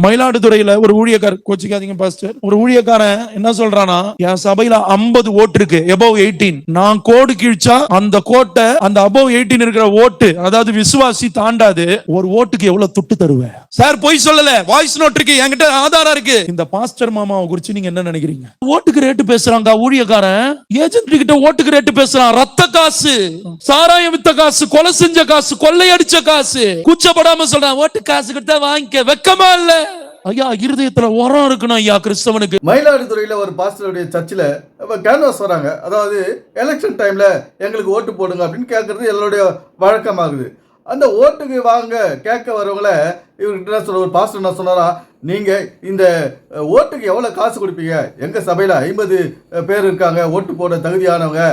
மயிலாடுதுறையில ஒரு ஊழியக்காரர், கோச்சிக்காதீங்க பாஸ்டர், ஒரு ஊழியக்காரன் என்ன சொல்றானா, என் சபையில 50 ஓட்டு இருக்கு, above 18. நான் கோடு கிழிச்சா அந்த கோட்டை, அந்த above 18 இருக்கிற ஓட்டு, அதாவது விசுவாசி தாண்டாது. ஒரு ஓட்டுக்கு எவ்வளவு துட்டு தருவேன் சார்? பொய் சொல்லல, வாய்ஸ் நோட் இருக்கு, என்கிட்ட ஆதாரம் இருக்கு. இந்த பாஸ்டர் மாமாவை குறிச்சு நீங்க என்ன நினைக்கிறீங்க? ஓட்டுக்கு ரேட்டு பேசுறாங்க ஊழியக்காரன், ஏஜென்ட் கிட்ட ஓட்டுக்கு ரேட்டு பேசுறான். ரத்த காசு, சாராயம் வித்த காசு, கொலை செஞ்ச காசு, கொள்ளையடிச்ச காசு, கூச்சப்படாம சொல்றான், ஓட்டு காசு கிட்ட வாங்கிக்க. வெக்கமா இல்ல ஐயா? இருதயத்துல உரம் இருக்கணும் ஐயா கிறிஸ்தவனுக்கு. மயிலாடுதுறையில ஒரு பாஸ்டருடைய சர்ச்சில் கேன்வாஸ் வராங்க. அதாவது எலெக்ஷன் டைம்ல எங்களுக்கு ஓட்டு போடுங்க அப்படின்னு கேட்கறது எல்லோருடைய வழக்கமாகுது. அந்த ஓட்டுக்கு வாங்க கேட்க வரவங்கள இவர்கிட்ட சொல்ல, ஒரு பாஸ்டர் என்ன சொன்னாரா, நீங்கள் இந்த ஓட்டுக்கு எவ்வளோ காசு கொடுப்பீங்க? எங்கள் சபையில் 50 பேர் இருக்காங்க ஓட்டு போட தகுதியானவங்க,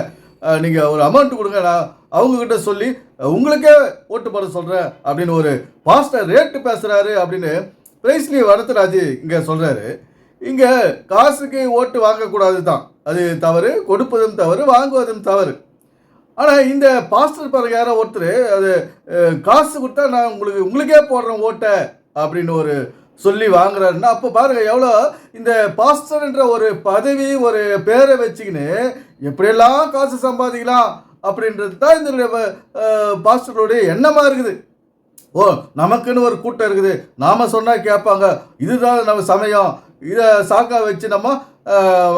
நீங்கள் ஒரு அமௌண்ட் கொடுங்க, நான் அவங்கக்கிட்ட சொல்லி உங்களுக்கே ஓட்டு போட சொல்கிறேன் அப்படின்னு ஒரு பாஸ்டர் ரேட்டு பேசுகிறாரு அப்படின்னு பிரைஸ்லி வரதராஜ் இங்கே சொல்கிறாரு. இங்கே காசுக்கு ஓட்டு வாங்கக்கூடாது தான், அது தவறு. கொடுப்பதும் தவறு, வாங்குவதும் தவறு. ஆனால் இந்த பாஸ்டர் பாருங்க, யாரோ ஒருத்தர் அது காசு கொடுத்தா நான் உங்களுக்கே போடுறேன் ஓட்டை அப்படின்னு ஒரு சொல்லி வாங்குறாருன்னா, அப்போ பாருங்க எவ்வளோ இந்த பாஸ்டர்ன்ற ஒரு பதவி, ஒரு பேரை வச்சுக்கின்னு எப்படியெல்லாம் காசு சம்பாதிக்கலாம் அப்படின்றது தான் இந்த பாஸ்டருடைய எண்ணமாக இருக்குது. ஓ, நமக்குன்னு ஒரு கூட்டம் இருக்குது, நாம் சொன்னால் கேட்பாங்க, இதுதான் நம்ம சமயம், இதை சாக்கா வச்சு நம்ம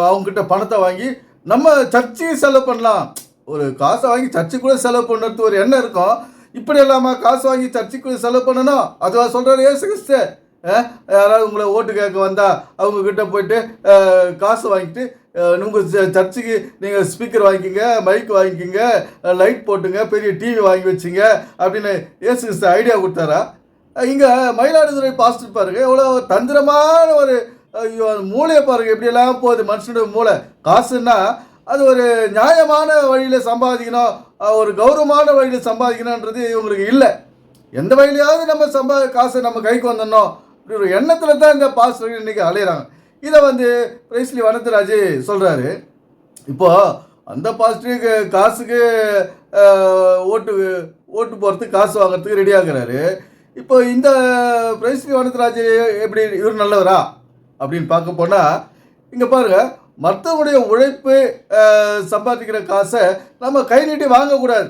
அவங்ககிட்ட பணத்தை வாங்கி நம்ம சர்ச்சைக்கு செலவு பண்ணலாம். ஒரு காசை வாங்கி சர்ச்சை கூட செலவு பண்ணுறது ஒரு எண்ணம் இருக்கும். இப்படி இல்லாமல் காசு வாங்கி சர்ச்சைக்கு செலவு பண்ணணும். அதுவாக சொல்கிறார் இயேசு கிறிஸ்து. யாராவது உங்களை ஓட்டு கேட்க வந்தால் அவங்கக்கிட்ட போயிட்டு காசு வாங்கிட்டு, உங்கள் சர்ச்சுக்கு நீங்கள் ஸ்பீக்கர் வாங்கிக்கிங்க, மைக் வாங்கிக்கிங்க, லைட் போட்டுங்க, பெரிய டிவி வாங்கி வச்சுங்க அப்படின்னு இயேசு கிறிஸ்து ஐடியா கொடுத்தாரா? இங்கே மயிலாடுதுறை பாஸ்டர் பாருங்க எவ்வளோ தந்திரமான ஒரு மூளையை பாருங்கள், எப்படியெல்லாம் போகுது மனுஷனுடைய மூளை. காசுன்னா அது ஒரு நியாயமான வழியில் சம்பாதிக்கணும், ஒரு கௌரவமான வழியில் சம்பாதிக்கணுன்றது இவங்களுக்கு இல்லை. எந்த வழியிலையாவது நம்ம காசை நம்ம கைக்கு வந்துடணும் அப்படி ஒரு எண்ணத்தில் தான் இந்த பாஸ்டர்கள் இன்றைக்கி அலையிறாங்க. இதை பிரைஸ்லி வரதராஜ் சொல்கிறாரு. இப்போது அந்த பாஸ்டருக்கு காசுக்கு ஓட்டு போகிறதுக்கு, காசு வாங்கிறதுக்கு ரெடி ஆகுறாரு. இப்போ இந்த பிரைஸ்லி வரதராஜ் எப்படி இவர் நல்லவரா அப்படின்னு பார்க்க போனால், இங்கே பாருங்கள், மற்றவங்களுடைய உழைப்பு சம்பாதிக்கிற காசை நம்ம கை நீட்டி வாங்கக்கூடாது.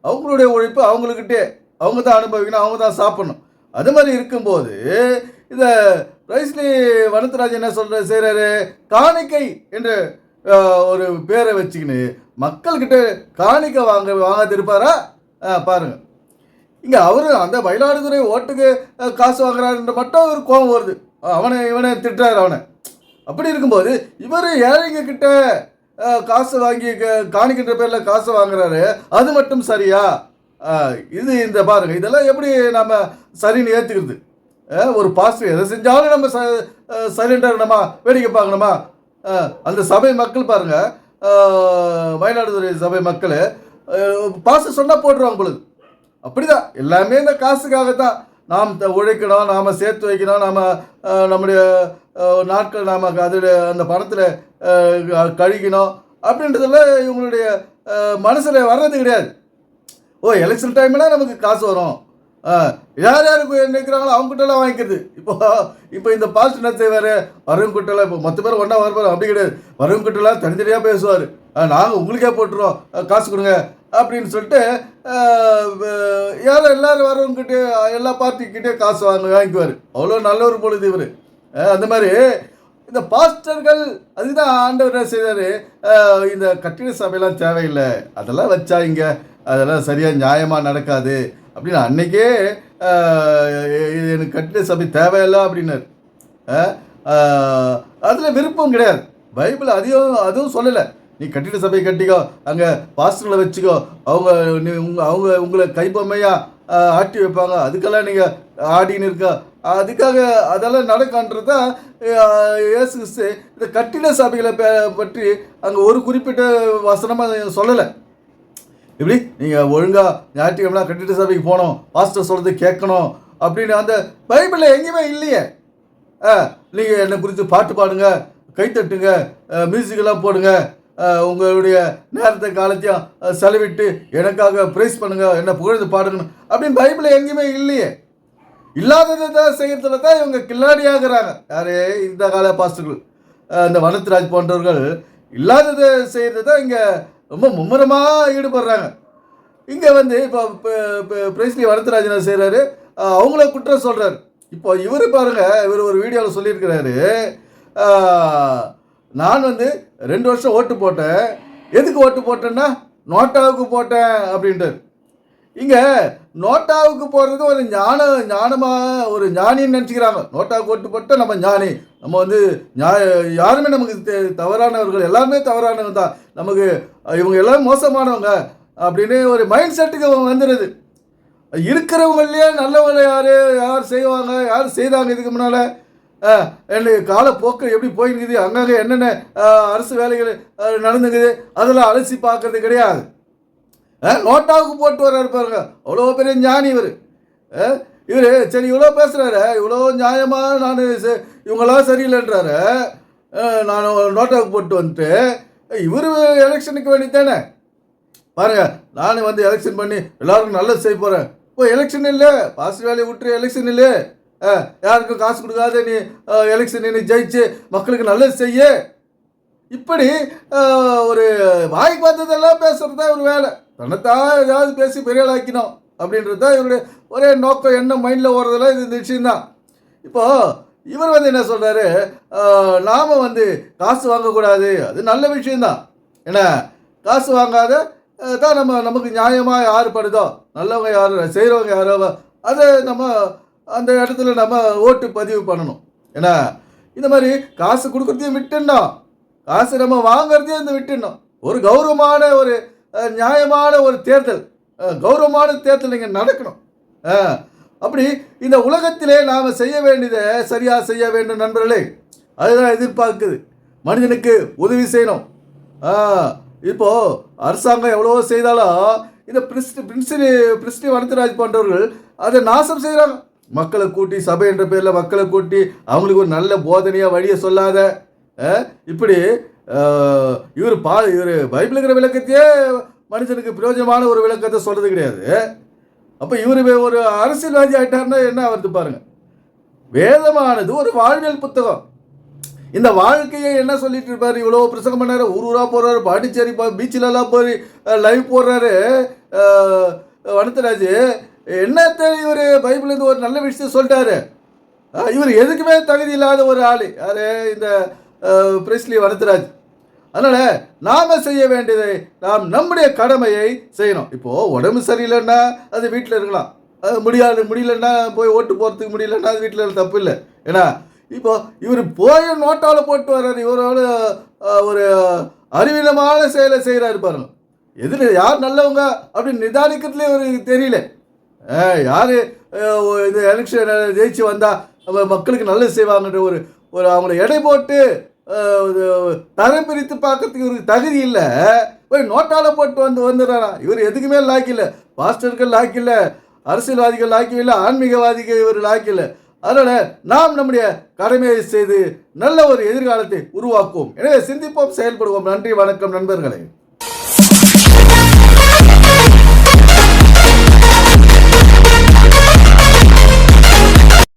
அவங்களுடைய உழைப்பு அவங்கக்கிட்டே, அவங்க தான் அனுபவிக்கணும், அவங்க தான் சாப்பிடணும். அது மாதிரி இருக்கும்போது இதை பிரைஸ்லி வரதராஜ் என்ன செய்கிறாரு, காணிக்கை என்ற ஒரு பேரை வச்சுக்கின்னு மக்கள்கிட்ட காணிக்கை வாங்காது இருப்பாரா? பாருங்கள், இங்கே அவரு அந்த மயிலாடுதுறை ஓட்டுக்கு காசு வாங்குறாருன்ற மட்டும் ஒரு கோபம் வருது, இவனை திட்டுறாரு அவனை. அப்படி இருக்கும்போது இவர் ஏழைங்க கிட்ட காசு வாங்கி காணிக்கின்ற பேரில் காசு வாங்குறாரு, அது மட்டும் சரியா? இது இந்த பாருங்கள், இதெல்லாம் எப்படி நம்ம சரின்னு ஏற்றுக்கிறது? ஒரு பாஸ்டர் எதை செஞ்சாலும் நம்ம சைலண்டாக இருக்கணுமா, வேடிக்கை பார்க்கணுமா? அந்த சபை மக்கள் பாருங்கள், மயிலாடுதுறை சபை மக்கள் பாஸ்டர் சொன்னால் போட்டுருவாங்க பொழுது. அப்படிதான் எல்லாமே இந்த காசுக்காகத்தான். நாம் உழைக்கணும், நாம் சேர்த்து வைக்கணும், நாம் நம்முடைய நாட்கள் நாம் அதில் அந்த பணத்தில் கழிக்கணும் அப்படின்றதெல்லாம் இவங்களுடைய மனசில் வர்றது கிடையாது. ஓ, எலெக்ஷன் டைம்னா நமக்கு காசு வரும், யார் யாருக்கு நினைக்கிறாங்களோ அவங்ககிட்டலாம் வாங்கிக்கிறது. இப்போ இந்த பாஸ்டர் என்ன செய்வார், வரவங்கிட்டலாம் இப்போ மற்ற பேர் ஒன்றா வரப்பார், அப்படி கிடையாது. வரவங்கிட்டலாம் தனித்தனியாக பேசுவார், நாங்கள் உங்களுக்கே போட்டுருவோம், காசு கொடுங்க அப்படின்னு சொல்லிட்டு எல்லோரும் வரவங்கிட்ட எல்லா பார்ட்டிக்கிட்டே காசு வாங்கிக்குவார். அவ்வளோ நல்லவர் பொழுது இவர். அந்த மாதிரி இந்த பாஸ்டர்கள், அதுதான் ஆண்டவர் என்ன செய்தார், இந்த கட்டிட சபையெல்லாம் தேவையில்லை, அதெல்லாம் வச்சா இங்கே அதெல்லாம் சரியாக நியாயமாக நடக்காது அப்படின்னு அன்றைக்கே எனக்கு கட்டிட சபை தேவையில்லை அப்படின்னாரு. அதில் விருப்பம் கிடையாது. பைபிள் அதுவும் சொல்லலை, நீ கட்டிட சபை கட்டிக்கோ, அங்கே பாஸ்டர்களை வச்சுக்கோ, அவங்க உங்களை கைப்பொம்மையாக ஆட்டி வைப்பாங்க, அதுக்கெல்லாம் நீங்கள் ஆடின்னு இருக்கா, அதுக்காக அதெல்லாம் நடக்கான்றது தான் இயேசு கிறிஸ்து இந்த கட்டிட சபைகளை பற்றி அங்கே ஒரு குறிப்பிட்ட வசனமாக சொல்லலை. இப்படி நீங்கள் ஒழுங்காக ஞாயிற்றுக்கிழமை கட்டிட சபைக்கு போகணும், பாஸ்டர் சொல்கிறது கேட்கணும் அப்படின்னு அந்த பைபிளில் எங்கேயுமே இல்லையே. நீங்கள் என்னை குறித்து பாட்டு பாடுங்க, கைத்தட்டுங்க, மியூசிக்கெல்லாம் போடுங்க, உங்களுடைய நேரத்தை காலத்தையும் செலவிட்டு எனக்காக ப்ரைஸ் பண்ணுங்க, என்ன புகழ்ந்து பாடுங்க அப்படின்னு பைபிளில் எங்கேயுமே இல்லையே. இல்லாததை தான் செய்யறதுல தான் இவங்க கில்லாடியாகிறாங்க. யாரு? இந்த கால பாஸ்டர்கள், இந்த வனத்ராஜ் போன்றவர்கள் இல்லாததை செய்யறது தான் இங்கே ரொம்ப மும்முரமாக ஈடுபடுறாங்க. இங்கே வந்து இப்போ பிரைஸ்லி வனத்ராஜ் என்ன செய்கிறாரு, அவங்கள குற்றம் சொல்கிறார். இப்போ இவர் பாருங்க, இவர் ஒரு வீடியோவில் சொல்லியிருக்கிறாரு, நான் வந்து 2 வருஷம் ஓட்டு போட்டேன். எதுக்கு ஓட்டு போட்டேன்னா நோட்டாவுக்கு போட்டேன் அப்படின்ட்டு. இங்கே நோட்டாவுக்கு போகிறது ஒரு ஞானமாக ஒரு ஞானின்னு நினச்சிக்கிறாங்க. நோட்டாவுக்கு ஓட்டு போட்டால் நம்ம ஞானி, நம்ம வந்து யாருமே நமக்கு தவறானவர்கள், எல்லாருமே தவறானவங்க தான், நமக்கு இவங்க எல்லாம் மோசமானவங்க அப்படின்னு ஒரு மைண்ட் செட்டுக்கு வந்துடுது. இருக்கிறவங்களே நல்லவங்க யார் செய்வாங்க, யார் செய்தாங்க இதுக்கு முன்னால், என்னுடைய காலப்போக்கு எப்படி போயிருக்குது, அங்கங்கே என்னென்ன அரசு வேலைகள் நடந்துக்குது, அதெல்லாம் அலசி பார்க்கறது கிடையாது. நோட்டாவுக்கு போட்டு வர்றாரு பாருங்க, அவ்வளோ பெரிய ஞானி இவர். சரி இவ்வளோ பேசுகிறாரு, இவ்வளோ நியாயமாக நான் இவங்களாம் சரியில்லைன்றாரு, நான் நோட்டாவுக்கு போட்டு வந்துட்டு இவர் எலெக்ஷனுக்கு வேண்டி தானே பாருங்க, நான் வந்து எலெக்ஷன் பண்ணி எல்லாருக்கும் நல்லது செய்ய போகிறேன். இப்போ எலெக்ஷன் இல்லை, பாஸ் வேலையை விட்டுரு, எலெக்ஷன் இல்லை, யாருக்கும் காசு கொடுக்காத நீ எலெக்ஷன் நீ ஜெயிச்சு மக்களுக்கு நல்லது செய்ய, இப்படி ஒரு வாய்க்கு வந்ததெல்லாம் பேசுகிறது தான் ஒரு வேலை. தன்னைத்தான் ஏதாவது பேசி பெரிய ஆளாக்கணும் அப்படின்றது தான் இவருடைய ஒரே நோக்கம், எண்ணம் மைண்டில் ஓடுறதெல்லாம் இது இந்த விஷயம்தான். இப்போது இவர் வந்து என்ன சொல்கிறாரு, நாம் வந்து காசு வாங்கக்கூடாது, அது நல்ல விஷயந்தான். ஏன்னா காசு வாங்காத தான் நமக்கு நியாயமாக யார் படுதோ, நல்லவங்க யார் செய்கிறவங்க யாரோ அதை நம்ம அந்த இடத்துல நம்ம ஓட்டு பதிவு பண்ணணும். ஏன்னா இந்த மாதிரி காசு கொடுக்குறதையும் விட்டுடணும், காசு நம்ம வாங்கிறதையும் இந்த விட்டுடணும். ஒரு கௌரவமான ஒரு நியாயமான ஒரு தேர்தல், கௌரவமான தேர்தல் இங்கே நடக்கணும். அப்படி இந்த உலகத்திலே நாம் செய்ய வேண்டியதை சரியாக செய்ய வேண்டும் நண்பர்களே, அதுதான் எதிர்பார்க்குது. மனிதனுக்கு உதவி செய்யணும். இப்போது அரசாங்கம் எவ்வளோ செய்தாலும் இந்த பிரிஸ்டி வனத்ராஜ் போன்றவர்கள் அதை நாசம் செய்கிறாங்க. மக்களை கூட்டி, சபை என்ற பேரில் மக்களை கூட்டி அவங்களுக்கு ஒரு நல்ல போதனையாக வழியை சொல்லாத, இப்படி இவர் பைபிளுங்கிற விளக்கத்தையே மனுஷனுக்கு பிரயோஜனமான ஒரு விளக்கத்தை சொல்கிறது கிடையாது. அப்போ இவர் ஒரு அரசியல்வாதி ஆகிட்டார்னா என்ன ஆகுது பாருங்கள். வேதமானது ஒரு வாழ்வியல் புத்தகம். இந்த வாழ்க்கையை என்ன சொல்லிட்டு இருப்பார், இவ்வளோ பிரசங்கம் பண்ணாரு, ஊரூராக போகிறாரு, பாண்டிச்சேரி பீச்சிலெல்லாம் போய் லைவ் போடுறாரு வனத்ராஜ். என்னத்தை இவர் பைபிள்லேருந்து ஒரு நல்ல விஷயத்தை சொல்லிட்டாரு. இவர் எதுக்குமே தகுதி இல்லாத ஒரு ஆள் யார், இந்த பிரிஸ்லி வனத்ராஜ். அதனால் நாம் செய்ய வேண்டியதை நாம் நம்முடைய கடமையை செய்யணும். இப்போது உடம்பு சரியில்லைன்னா அது வீட்டில் இருக்கலாம், அது முடியலன்னா போய் ஓட்டு போகிறதுக்கு முடியலன்னா அது வீட்டில் தப்பு இல்லை. ஏன்னா இப்போ இவர் போய் நோட்டாவில் போட்டு வர்றாரு, இவரோட ஒரு அறிவீனமான செயலை செய்கிறாரு பாருங்க. எதில் யார் நல்லவங்க அப்படின்னு நிதானிக்கிறதுலே இவருக்கு தெரியல. யார் இது எலெக்ஷன் ஜெயிச்சு வந்தால் மக்களுக்கு நல்லது செய்வாங்கன்ற ஒரு அவங்கள எடை போட்டு தரம் பிரித்து பார்க்கறதுக்கு இவருக்கு தகுதி இல்லை. போய் நோட்டாவில் போட்டு வந்துடுறாரா. இவர் எதுக்குமே லாக்கில்லை, பாஸ்டர்கள் லாக்கில்லை, அரசியல்வாதிகள் லாக்கில்லை, ஆன்மீகவாதிகள் இவர் லாக்கில்லை. அதனால் நாம் நம்முடைய கடமையை செய்து நல்ல ஒரு எதிர்காலத்தை உருவாக்குவோம். எனவே சிந்திப்போம், செயல்படுவோம். நன்றி, வணக்கம் நண்பர்களே.